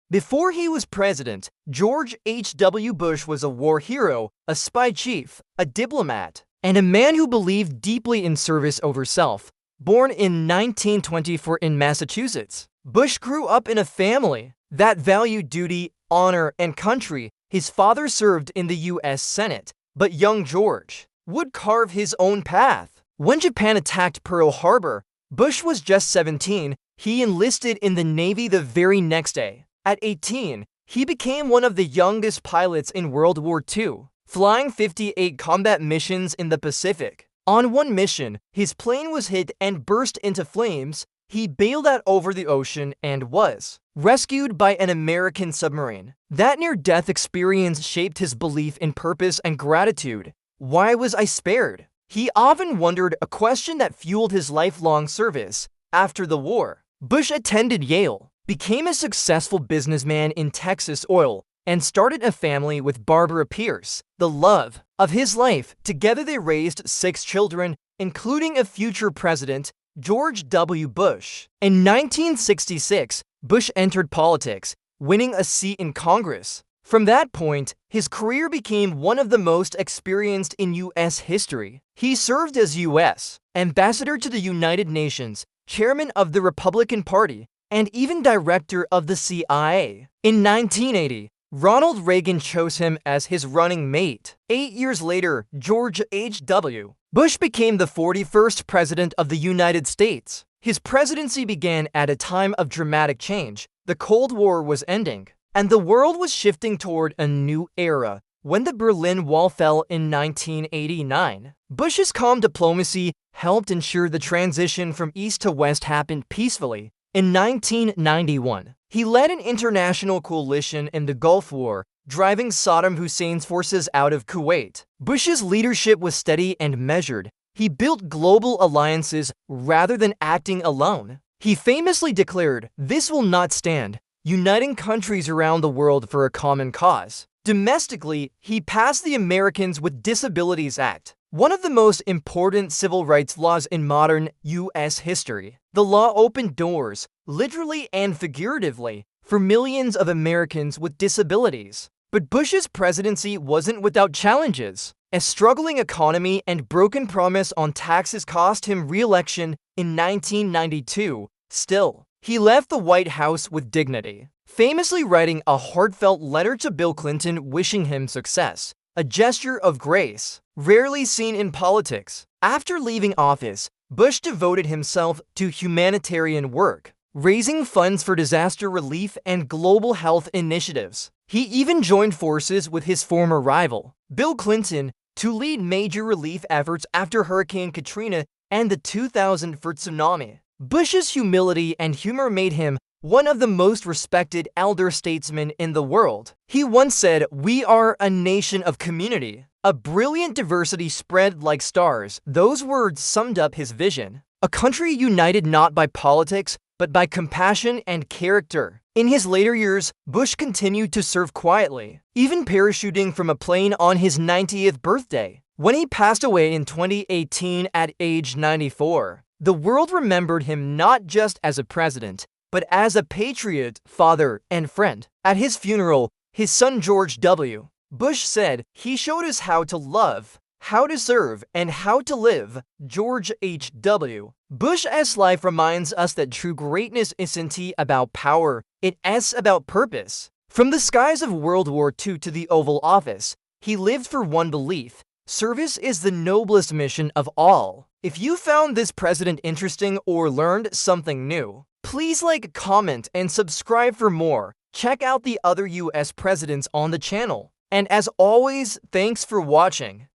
Before he was president, George H.W. Bush was a war hero, a spy chief, a diplomat, and a man who believed deeply in service over self. Born in 1924 in Massachusetts, Bush grew up in a family that valued duty, honor, and country. His father served in the U.S. Senate, but young George would carve his own path. When Japan attacked Pearl Harbor, Bush was just 17. He enlisted in the Navy the very next day. At 18, he became one of the youngest pilots in World War II, flying 58 combat missions in the Pacific. On one mission, his plane was hit and burst into flames. He bailed out over the ocean and was rescued by an American submarine. That near-death experience shaped his belief in purpose and gratitude. Why was I spared? He often wondered, a question that fueled his lifelong service. After the war, Bush attended Yale, became a successful businessman in Texas oil, and started a family with Barbara Pierce, the love of his life. Together they raised 6 children, including a future president, George W. Bush. In 1966, Bush entered politics, winning a seat in Congress. From that point, his career became one of the most experienced in U.S. history. He served as U.S. ambassador to the United Nations, chairman of the Republican Party, and even director of the CIA. In 1980, Ronald Reagan chose him as his running mate. 8 years later, George H.W. Bush became the 41st President of the United States. His presidency began at a time of dramatic change. The Cold War was ending, and the world was shifting toward a new era. When the Berlin Wall fell in 1989, Bush's calm diplomacy helped ensure the transition from East to West happened peacefully. In 1991, he led an international coalition in the Gulf War, driving Saddam Hussein's forces out of Kuwait. Bush's leadership was steady and measured. He built global alliances rather than acting alone. He famously declared, "This will not stand," uniting countries around the world for a common cause. Domestically, he passed the Americans with Disabilities Act, one of the most important civil rights laws in modern U.S. history. The law opened doors, literally and figuratively, for millions of Americans with disabilities. But Bush's presidency wasn't without challenges. A struggling economy and broken promise on taxes cost him re-election in 1992. Still, he left the White House with dignity, famously writing a heartfelt letter to Bill Clinton wishing him success, a gesture of grace rarely seen in politics. After leaving office, Bush devoted himself to humanitarian work, raising funds for disaster relief and global health initiatives. He even joined forces with his former rival, Bill Clinton, to lead major relief efforts after Hurricane Katrina and the 2004 tsunami. Bush's humility and humor made him one of the most respected elder statesmen in the world. He once said, "We are a nation of community, a brilliant diversity spread like stars." Those words summed up his vision. A country united not by politics, but by compassion and character. In his later years, Bush continued to serve quietly, even parachuting from a plane on his 90th birthday. When he passed away in 2018 at age 94, the world remembered him not just as a president, but as a patriot, father, and friend. At his funeral, his son George W. Bush said, "He showed us how to love, how to serve, and how to live." George H.W. Bush's life reminds us that true greatness isn't about power, it's about purpose. From the skies of World War II to the Oval Office, he lived for one belief: service is the noblest mission of all. If you found this president interesting or learned something new, please like, comment, and subscribe for more. Check out the other US presidents on the channel. And as always, thanks for watching.